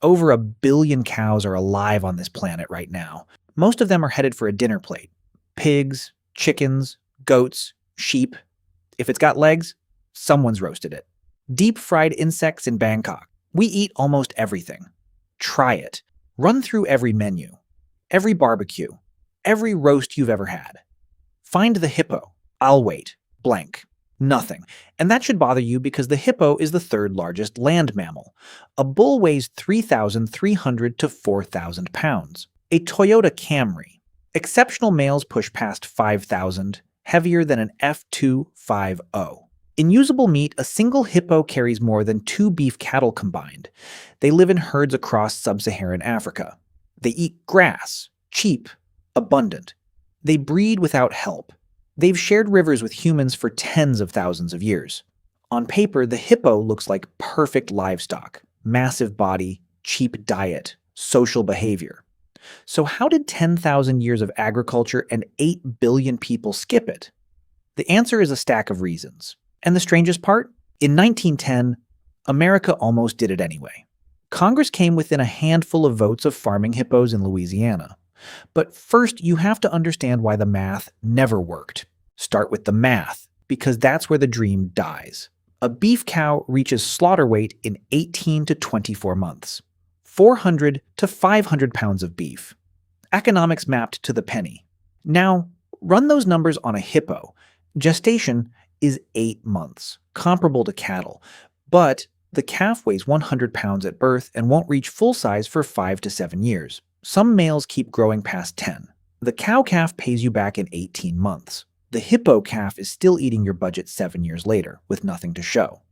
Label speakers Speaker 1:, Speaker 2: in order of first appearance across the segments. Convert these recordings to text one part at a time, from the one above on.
Speaker 1: Over 1 billion cows are alive on this planet right now. Most of them are headed for a dinner plate. Pigs, chickens, goats, sheep. If it's got legs, someone's roasted it. Deep-fried insects in Bangkok. We eat almost everything. Try it. Run through every menu, every barbecue, every roast you've ever had. Find the hippo. I'll wait. Blank. Nothing. And that should bother you because the hippo is the third largest land mammal. A bull weighs 3,300 to 4,000 pounds. A Toyota Camry. Exceptional males push past 5,000, heavier than an F250. In usable meat, a single hippo carries more than 2 beef cattle combined. They live in herds across sub-Saharan Africa. They eat grass, cheap, abundant. They breed without help. They've shared rivers with humans for tens of thousands of years. On paper, the hippo looks like perfect livestock. Massive body, cheap diet, social behavior. So how did 10,000 years of agriculture and 8 billion people skip it? The answer is a stack of reasons. And the strangest part? In 1910, America almost did it anyway. Congress came within a handful of votes of farming hippos in Louisiana. But first, you have to understand why the math never worked. Start with the math, because that's where the dream dies. A beef cow reaches slaughter weight in 18 to 24 months. 400 to 500 pounds of beef. Economics mapped to the penny. Now, run those numbers on a hippo. Gestation is 8 months, comparable to cattle, but the calf weighs 100 pounds at birth and won't reach full size for 5 to 7 years. Some males keep growing past 10. The cow calf pays you back in 18 months. The hippo calf is still eating your budget 7 years later, with nothing to show.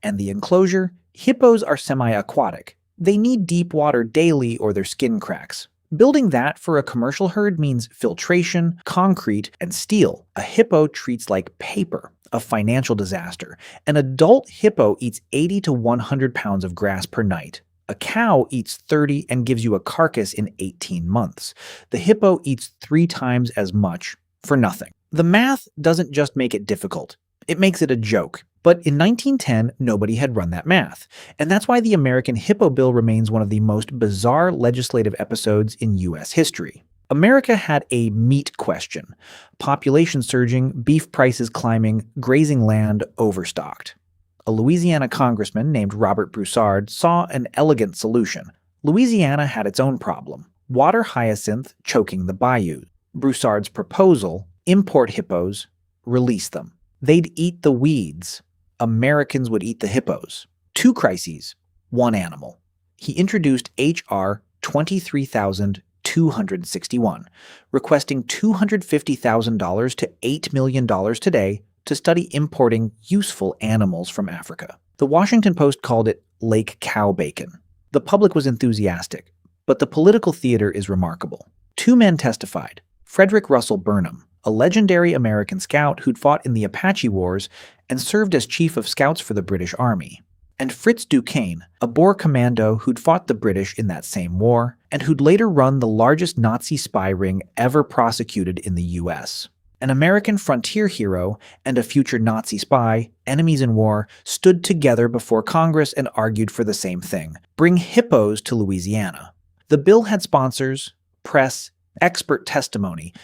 Speaker 1: And the enclosure? Hippos are semi-aquatic. They need deep water daily or their skin cracks. Building that for a commercial herd means filtration, concrete, and steel. A hippo treats like paper, a financial disaster. An adult hippo eats 80 to 100 pounds of grass per night. A cow eats 30 and gives you a carcass in 18 months. The hippo eats 3 times as much for nothing. The math doesn't just make it difficult, it makes it a joke. But in 1910, nobody had run that math. And that's why the American Hippo Bill remains one of the most bizarre legislative episodes in U.S. history. America had a meat question. Population surging, beef prices climbing, grazing land overstocked. A Louisiana congressman named Robert Broussard saw an elegant solution. Louisiana had its own problem. Water hyacinth choking the bayous. Broussard's proposal: import hippos, release them. They'd eat the weeds. Americans would eat the hippos. 2 crises, 1 animal. He introduced H.R. 23,261, requesting $250,000 to $8 million today to study importing useful animals from Africa. The Washington Post called it Lake Cow Bacon. The public was enthusiastic, but the political theater is remarkable. 2 men testified: Frederick Russell Burnham, a legendary American scout who'd fought in the Apache Wars and served as chief of scouts for the British Army, and Fritz Duquesne, a Boer commando who'd fought the British in that same war and who'd later run the largest Nazi spy ring ever prosecuted in the U.S. An American frontier hero and a future Nazi spy, enemies in war, stood together before Congress and argued for the same thing: bring hippos to Louisiana. The bill had sponsors, press, expert testimony,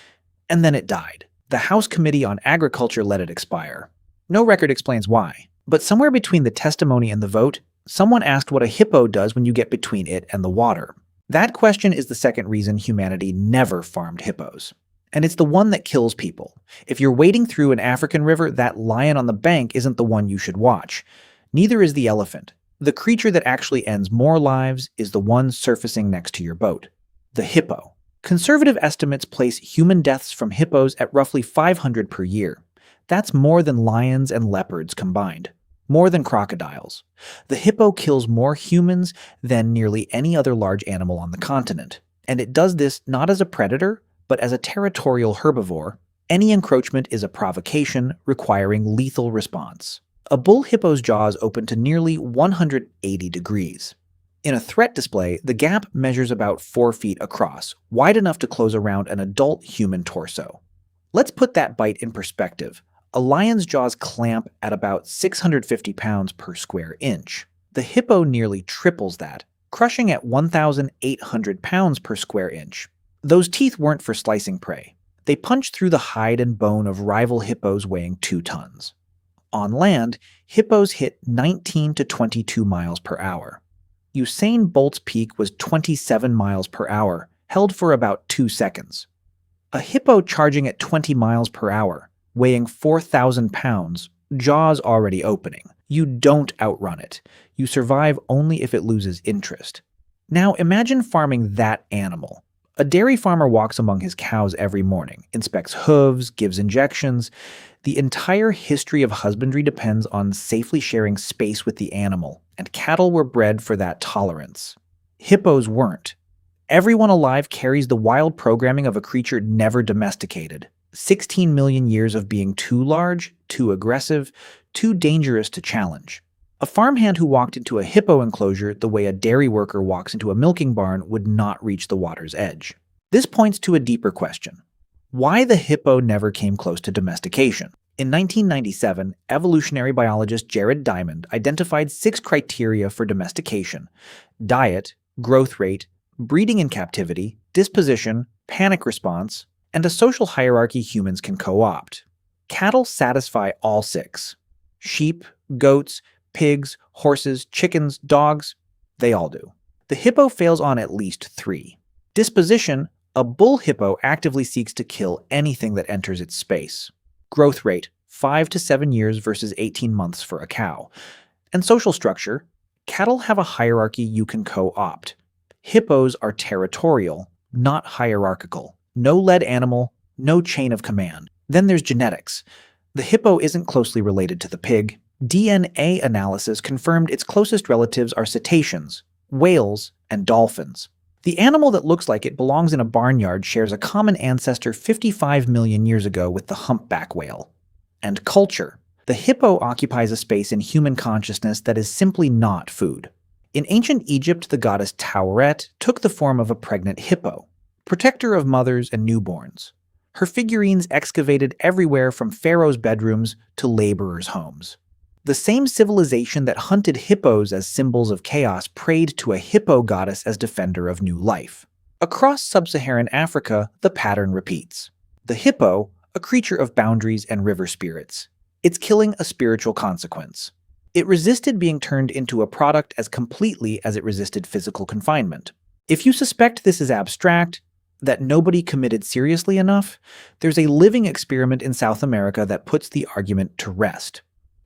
Speaker 1: and then it died. The House Committee on Agriculture let it expire. No record explains why, but somewhere between the testimony and the vote, someone asked what a hippo does when you get between it and the water. That question is the second reason humanity never farmed hippos. And it's the one that kills people. If you're wading through an African river, that lion on the bank isn't the one you should watch. Neither is the elephant. The creature that actually ends more lives is the one surfacing next to your boat: the hippo. Conservative estimates place human deaths from hippos at roughly 500 per year. That's more than lions and leopards combined. More than crocodiles. The hippo kills more humans than nearly any other large animal on the continent. And it does this not as a predator, but as a territorial herbivore. Any encroachment is a provocation requiring lethal response. A bull hippo's jaws open to nearly 180 degrees. In a threat display, the gap measures about 4 feet across, wide enough to close around an adult human torso. Let's put that bite in perspective. A lion's jaws clamp at about 650 pounds per square inch. The hippo nearly triples that, crushing at 1,800 pounds per square inch. Those teeth weren't for slicing prey. They punched through the hide and bone of rival hippos weighing 2 tons. On land, hippos hit 19 to 22 miles per hour. Usain Bolt's peak was 27 miles per hour, held for about 2 seconds. A hippo charging at 20 miles per hour, weighing 4,000 pounds, jaws already opening. You don't outrun it. You survive only if it loses interest. Now imagine farming that animal. A dairy farmer walks among his cows every morning, inspects hooves, gives injections. The entire history of husbandry depends on safely sharing space with the animal, and cattle were bred for that tolerance. Hippos weren't. Everyone alive carries the wild programming of a creature never domesticated. 16 million years of being too large, too aggressive, too dangerous to challenge. A farmhand who walked into a hippo enclosure the way a dairy worker walks into a milking barn would not reach the water's edge. This points to a deeper question. Why the hippo never came close to domestication? In 1997, evolutionary biologist Jared Diamond identified 6 criteria for domestication: diet, growth rate, breeding in captivity, disposition, panic response, and a social hierarchy humans can co-opt. Cattle satisfy all 6. Sheep, goats, pigs, horses, chickens, dogs, they all do. The hippo fails on at least 3. Disposition, a bull hippo actively seeks to kill anything that enters its space. Growth rate, 5 to 7 years versus 18 months for a cow. And social structure, cattle have a hierarchy you can co-opt. Hippos are territorial, not hierarchical. No led animal, no chain of command. Then there's genetics. The hippo isn't closely related to the pig. DNA analysis confirmed its closest relatives are cetaceans, whales, and dolphins. The animal that looks like it belongs in a barnyard shares a common ancestor 55 million years ago with the humpback whale. And culture. The hippo occupies a space in human consciousness that is simply not food. In ancient Egypt, the goddess Tauret took the form of a pregnant hippo, protector of mothers and newborns. Her figurines excavated everywhere from pharaohs' bedrooms to laborers' homes. The same civilization that hunted hippos as symbols of chaos prayed to a hippo goddess as defender of new life. Across sub-Saharan Africa, the pattern repeats. The hippo, a creature of boundaries and river spirits. It's killing a spiritual consequence. It resisted being turned into a product as completely as it resisted physical confinement. If you suspect this is abstract, that nobody committed seriously enough, there's a living experiment in South America that puts the argument to rest.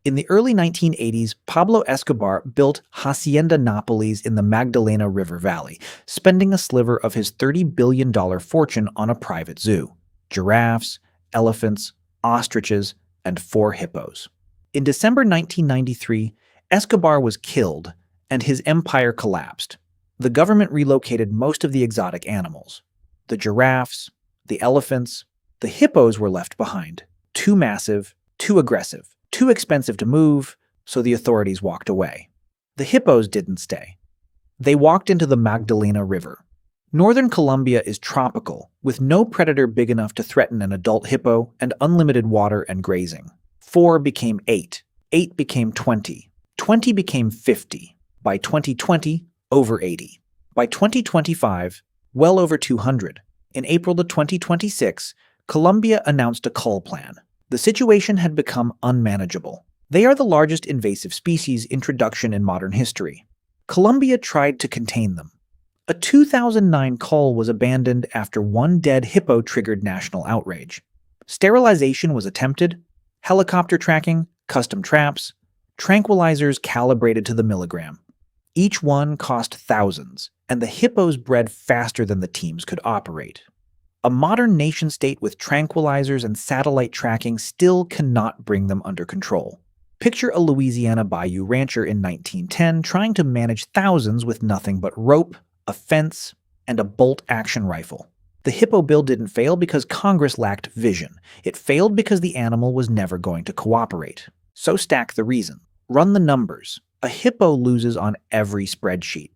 Speaker 1: In the early 1980s, Pablo Escobar built Hacienda Nápoles in the Magdalena River Valley, spending a sliver of his $30 billion fortune on a private zoo. Giraffes, elephants, ostriches, and 4 hippos. In December 1993, Escobar was killed, and his empire collapsed. The government relocated most of the exotic animals. The giraffes, the elephants, the hippos were left behind. Too massive, too aggressive, too expensive to move, so the authorities walked away. The hippos didn't stay. They walked into the Magdalena River. Northern Colombia is tropical, with no predator big enough to threaten an adult hippo and unlimited water and grazing. 4 became 8. 8 became 20. 20 became 50. By 2020, over 80. By 2025, well over 200. In April of 2026, Colombia announced a cull plan. The situation had become unmanageable. They are the largest invasive species introduction in modern history. Colombia tried to contain them. A 2009 cull was abandoned after 1 dead hippo triggered national outrage. Sterilization was attempted, helicopter tracking, custom traps, tranquilizers calibrated to the milligram. Each one cost thousands, and the hippos bred faster than the teams could operate. A modern nation-state with tranquilizers and satellite tracking still cannot bring them under control. Picture a Louisiana bayou rancher in 1910 trying to manage thousands with nothing but rope, a fence, and a bolt-action rifle. The hippo bill didn't fail because Congress lacked vision. It failed because the animal was never going to cooperate. So stack the reason. Run the numbers. A hippo loses on every spreadsheet.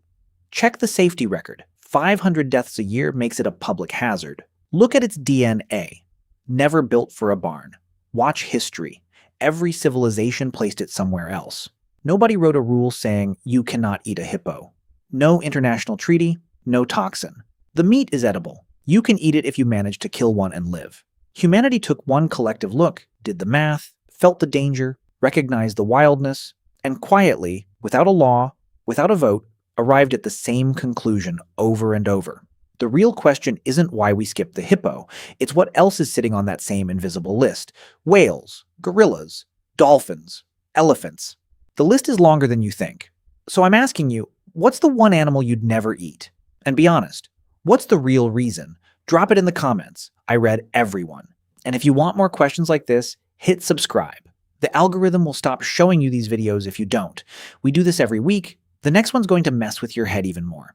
Speaker 1: Check the safety record. 500 deaths a year makes it a public hazard. Look at its DNA. Never built for a barn. Watch history. Every civilization placed it somewhere else. Nobody wrote a rule saying you cannot eat a hippo. No international treaty, no toxin. The meat is edible. You can eat it if you manage to kill one and live. Humanity took one collective look, did the math, felt the danger, recognized the wildness, and quietly, without a law, without a vote, arrived at the same conclusion over and over. The real question isn't why we skipped the hippo, it's what else is sitting on that same invisible list. Whales, gorillas, dolphins, elephants. The list is longer than you think. So I'm asking you, what's the one animal you'd never eat? And be honest, what's the real reason? Drop it in the comments. I read everyone. And if you want more questions like this, hit subscribe. The algorithm will stop showing you these videos if you don't. We do this every week. The next one's going to mess with your head even more.